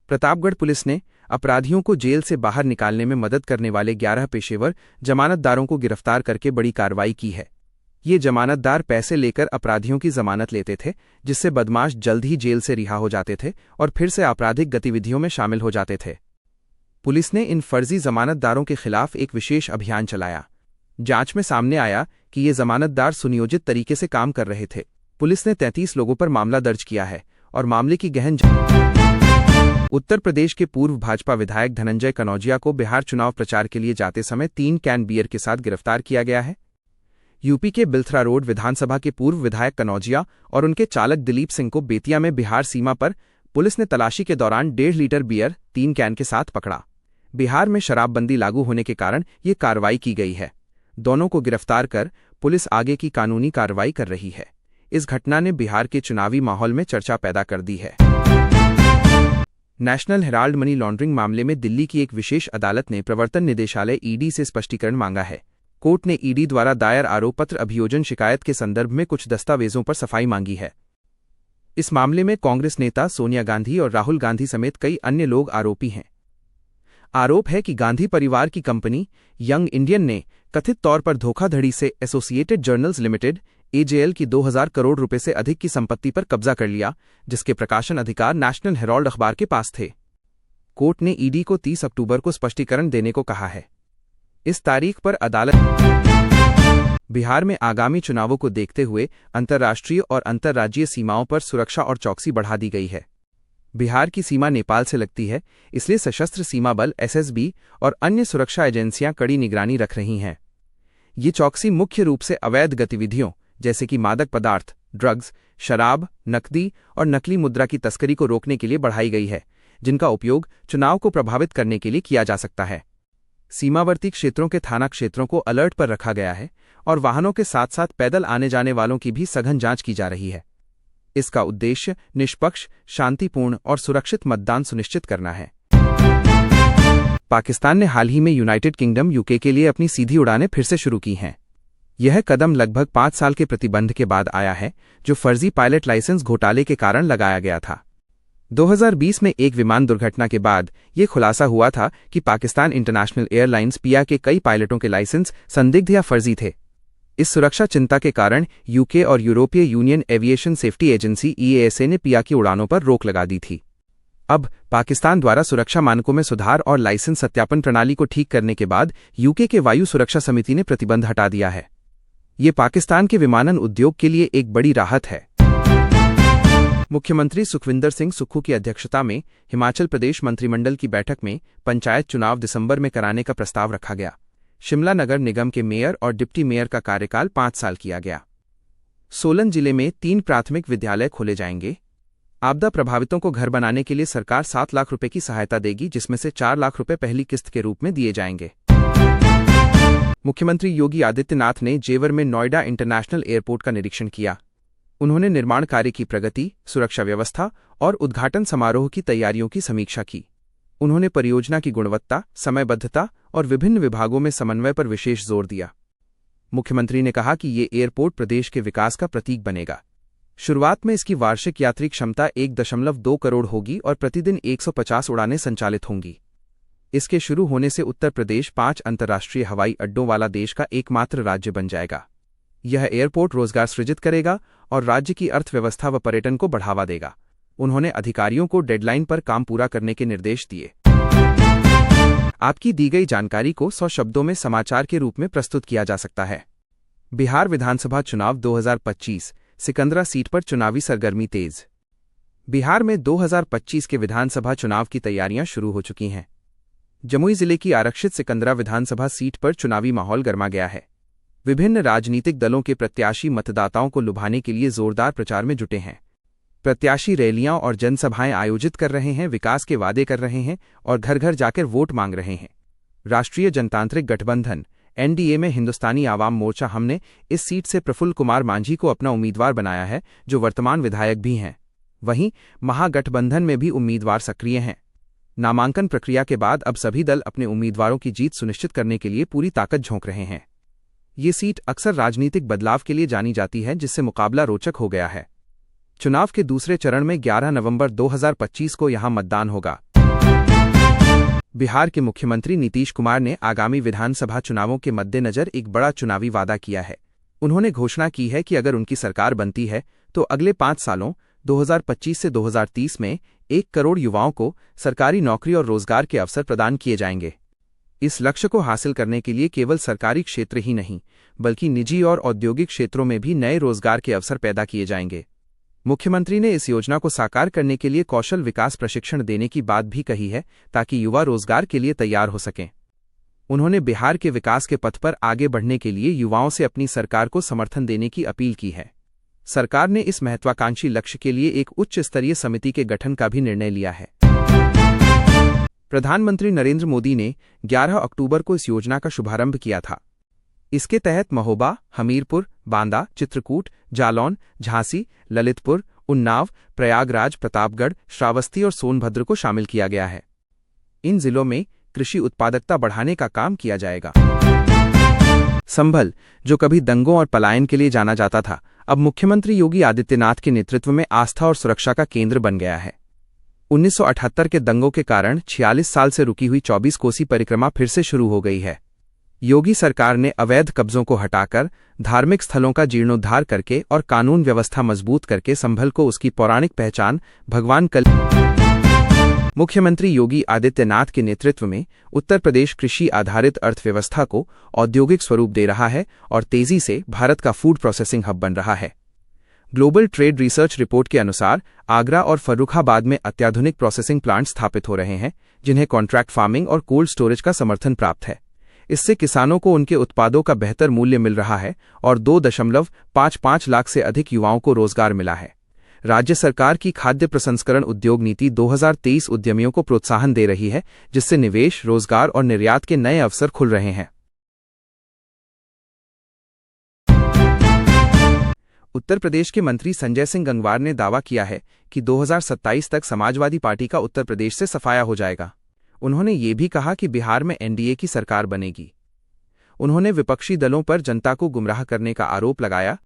Pratapgarh police ने अपराधियों को जेल से बाहर निकालने में मदद करने वाले 11 पेशेवर जमानतदारों को गिरफ्तार करके बड़ी कार्रवाई की है। ये जमानतदार पैसे लेकर अपराधियों की जमानत लेते थे, जिससे बदमाश जल्द ही जेल से रिहा हो जाते थे और फिर से आपराधिक गतिविधियों में शामिल हो जाते थे। पुलिस ने इन फर्जी जमानतदारों के खिलाफ एक विशेष अभियान चलाया। जांच में सामने आया कि ये जमानतदार सुनियोजित तरीके से काम कर रहे थे। पुलिस ने 33 लोगों पर मामला दर्ज किया है और मामले की गहन उत्तर प्रदेश के पूर्व भाजपा विधायक धनंजय कनौजिया को बिहार चुनाव प्रचार के लिए जाते समय 3 कैन बियर के साथ गिरफ्तार किया गया है। यूपी के बिलथरा रोड विधानसभा के पूर्व विधायक कनौजिया और उनके चालक दिलीप सिंह को बेतिया में बिहार सीमा पर पुलिस ने तलाशी के दौरान 1.5 लीटर बियर 3 कैन के साथ पकड़ा। बिहार में शराबबंदी लागू होने के कारण ये कार्रवाई की गई है। दोनों को गिरफ्तार कर पुलिस आगे की कानूनी कार्रवाई कर रही है। इस घटना ने बिहार के चुनावी माहौल में चर्चा पैदा कर दी है। नेशनल हेराल्ड मनी लॉन्ड्रिंग मामले में दिल्ली की एक विशेष अदालत ने प्रवर्तन निदेशालय ईडी से स्पष्टीकरण मांगा है। कोर्ट ने ईडी द्वारा दायर आरोप पत्र अभियोजन शिकायत के संदर्भ में कुछ दस्तावेजों पर सफाई मांगी है। इस मामले में कांग्रेस नेता सोनिया गांधी और राहुल गांधी समेत कई अन्य लोग आरोपी हैं। आरोप है कि गांधी परिवार की कंपनी यंग इंडियन ने कथित तौर पर धोखाधड़ी से एसोसिएटेड जर्नल्स लिमिटेड एजेएल की 2000 करोड़ रुपए से अधिक की संपत्ति पर कब्जा कर लिया, जिसके प्रकाशन अधिकार नेशनल हेराल्ड अखबार के पास थे। कोर्ट ने ईडी को 30 अक्टूबर को स्पष्टीकरण देने को कहा है। इस तारीख पर अदालत बिहार में आगामी चुनावों को देखते हुए अंतर्राष्ट्रीय और अंतर्राज्यीय सीमाओं पर सुरक्षा और चौकसी बढ़ा दी गई है। बिहार की सीमा नेपाल से लगती है, इसलिए सशस्त्र सीमा बल एसएसबी और अन्य सुरक्षा एजेंसियां कड़ी निगरानी रख रही हैं। ये चौकसी मुख्य रूप से अवैध गतिविधियों जैसे कि मादक पदार्थ, ड्रग्स, शराब, नकदी और नकली मुद्रा की तस्करी को रोकने के लिए बढ़ाई गई है, जिनका उपयोग चुनाव को प्रभावित करने के लिए किया जा सकता है। सीमावर्ती क्षेत्रों के थाना क्षेत्रों को अलर्ट पर रखा गया है और वाहनों के साथ साथ पैदल आने जाने वालों की भी सघन जांच की जा रही है। इसका उद्देश्य निष्पक्ष, शांतिपूर्ण और सुरक्षित मतदान सुनिश्चित करना है। पाकिस्तान ने हाल ही में यूनाइटेड किंगडम यूके के लिए अपनी सीधी उड़ानें फिर से शुरू की हैं। यह कदम लगभग 5 साल के प्रतिबंध के बाद आया है, जो फर्जी पायलट लाइसेंस घोटाले के कारण लगाया गया था। 2020 में एक विमान दुर्घटना के बाद यह खुलासा हुआ था कि पाकिस्तान इंटरनेशनल एयरलाइंस पिया के कई पायलटों के लाइसेंस संदिग्ध या फर्जी थे। इस सुरक्षा चिंता के कारण यूके और यूरोपीय union aviation safety agency EASA ने पिया की उड़ानों पर रोक लगा दी थी। अब पाकिस्तान द्वारा सुरक्षा मानकों में सुधार और लाइसेंस सत्यापन प्रणाली को ठीक करने के बाद यूके के वायु सुरक्षा समिति ने प्रतिबंध हटा दिया है। ये पाकिस्तान के विमानन उद्योग के लिए एक बड़ी राहत है। मुख्यमंत्री सुखविंदर सिंह सुक्खू की अध्यक्षता में हिमाचल प्रदेश मंत्रिमंडल की बैठक में पंचायत चुनाव दिसंबर में कराने का प्रस्ताव रखा गया। शिमला नगर निगम के मेयर और डिप्टी मेयर का कार्यकाल 5 साल किया गया। सोलन जिले में 3 प्राथमिक विद्यालय खोले जाएंगे। आपदा प्रभावितों को घर बनाने के लिए सरकार 7 लाख रुपए की सहायता देगी, जिसमें से 4 लाख रुपए पहली किस्त के रूप में दिए जाएंगे। मुख्यमंत्री योगी आदित्यनाथ ने जेवर में नोएडा इंटरनेशनल एयरपोर्ट का निरीक्षण किया। उन्होंने निर्माण कार्य की प्रगति, सुरक्षा व्यवस्था और उद्घाटन समारोह की तैयारियों की समीक्षा की। उन्होंने परियोजना की गुणवत्ता, समयबद्धता और विभिन्न विभागों में समन्वय पर विशेष जोर दिया। मुख्यमंत्री ने कहा कि ये एयरपोर्ट प्रदेश के विकास का प्रतीक बनेगा। शुरुआत में इसकी वार्षिक यात्री क्षमता 1.2 करोड़ होगी और प्रतिदिन 150 उड़ानें संचालित होंगी। इसके शुरू होने से उत्तर प्रदेश 5 अंतर्राष्ट्रीय हवाई अड्डों वाला देश का एकमात्र राज्य बन जाएगा। यह एयरपोर्ट रोजगार सृजित करेगा और राज्य की अर्थव्यवस्था व पर्यटन को बढ़ावा देगा। उन्होंने अधिकारियों को डेडलाइन पर काम पूरा करने के निर्देश दिए। आपकी दी गई जानकारी को 100 शब्दों में समाचार के रूप में प्रस्तुत किया जा सकता है। बिहार विधानसभा चुनाव 2025 सिकंदरा सीट पर चुनावी सरगर्मी तेज। बिहार में 2025 के विधानसभा चुनाव की तैयारियां शुरू हो चुकी हैं। जमुई जिले की आरक्षित सिकंदरा विधानसभा सीट पर चुनावी माहौल गरमा गया है। विभिन्न राजनीतिक दलों के प्रत्याशी मतदाताओं को लुभाने के लिए जोरदार प्रचार में जुटे हैं। प्रत्याशी रैलियां और जनसभाएं आयोजित कर रहे हैं, विकास के वादे कर रहे हैं और घर घर जाकर वोट मांग रहे हैं। राष्ट्रीय जनतांत्रिक गठबंधन NDA में हिंदुस्तानी आवाम मोर्चा हम ने इस सीट से प्रफुल्ल कुमार मांझी को अपना उम्मीदवार बनाया है, जो वर्तमान विधायक भी हैं। वहीं महागठबंधन में भी उम्मीदवार सक्रिय हैं। नामांकन प्रक्रिया के बाद अब सभी दल अपने उम्मीदवारों की जीत सुनिश्चित करने के लिए पूरी ताकत झोंक रहे हैं। ये सीट अक्सर राजनीतिक बदलाव के लिए जानी जाती है, जिससे मुकाबला रोचक हो गया है। चुनाव के दूसरे चरण में 11 नवंबर 2025 को यहां मतदान होगा। बिहार के मुख्यमंत्री नीतीश कुमार ने आगामी विधानसभा चुनावों के मद्देनजर एक बड़ा चुनावी वादा किया है। उन्होंने घोषणा की है कि अगर उनकी सरकार बनती है तो अगले 5 सालों 2025 से 2030 में 1 करोड़ युवाओं को सरकारी नौकरी और रोजगार के अवसर प्रदान किए जाएंगे। इस लक्ष्य को हासिल करने के लिए केवल सरकारी क्षेत्र ही नहीं बल्कि निजी और औद्योगिक क्षेत्रों में भी नए रोजगार के अवसर पैदा किए जाएंगे। मुख्यमंत्री ने इस योजना को साकार करने के लिए कौशल विकास प्रशिक्षण देने की बात भी कही है ताकि युवा रोजगार के लिए तैयार हो सकें। उन्होंने बिहार के विकास के पथ पर आगे बढ़ने के लिए युवाओं से अपनी सरकार को समर्थन देने की अपील की है। सरकार ने इस महत्वाकांक्षी लक्ष्य के लिए एक उच्च स्तरीय समिति के गठन का भी निर्णय लिया है। प्रधानमंत्री नरेंद्र मोदी ने 11 अक्टूबर को इस योजना का शुभारंभ किया था। इसके तहत महोबा, हमीरपुर, बांदा, चित्रकूट, जालौन, झांसी, ललितपुर, उन्नाव, प्रयागराज, प्रतापगढ़, श्रावस्ती और सोनभद्र को शामिल किया गया है। इन जिलों में कृषि उत्पादकता बढ़ाने का काम किया जाएगा। संभल, जो कभी दंगों और पलायन के लिए जाना जाता था, अब मुख्यमंत्री योगी आदित्यनाथ के नेतृत्व में आस्था और सुरक्षा का केंद्र बन गया है। 1978 के दंगों के कारण 46 साल से रुकी हुई 24 कोसी परिक्रमा फिर से शुरू हो गई है। योगी सरकार ने अवैध कब्जों को हटाकर, धार्मिक स्थलों का जीर्णोद्धार करके और कानून व्यवस्था मजबूत करके संभल को उसकी पौराणिक पहचान भगवान मुख्यमंत्री योगी आदित्यनाथ के नेतृत्व में उत्तर प्रदेश कृषि आधारित अर्थव्यवस्था को औद्योगिक स्वरूप दे रहा है और तेजी से भारत का फूड प्रोसेसिंग हब बन रहा है। ग्लोबल ट्रेड रिसर्च रिपोर्ट के अनुसार आगरा और फर्रुखाबाद में अत्याधुनिक प्रोसेसिंग प्लांट स्थापित हो रहे हैं, जिन्हें कॉन्ट्रैक्ट फार्मिंग और कोल्ड स्टोरेज का समर्थन प्राप्त है। इससे किसानों को उनके उत्पादों का बेहतर मूल्य मिल रहा है और 2.55 लाख से अधिक युवाओं को रोजगार मिला है। राज्य सरकार की खाद्य प्रसंस्करण उद्योग नीति 2023 उद्यमियों को प्रोत्साहन दे रही है, जिससे निवेश, रोजगार और निर्यात के नए अवसर खुल रहे हैं। उत्तर प्रदेश के मंत्री संजय सिंह गंगवार ने दावा किया है कि 2027 तक समाजवादी पार्टी का उत्तर प्रदेश से सफाया हो जाएगा। उन्होंने ये भी कहा कि बिहार में एनडीए की सरकार बनेगी। उन्होंने विपक्षी दलों पर जनता को गुमराह करने का आरोप लगाया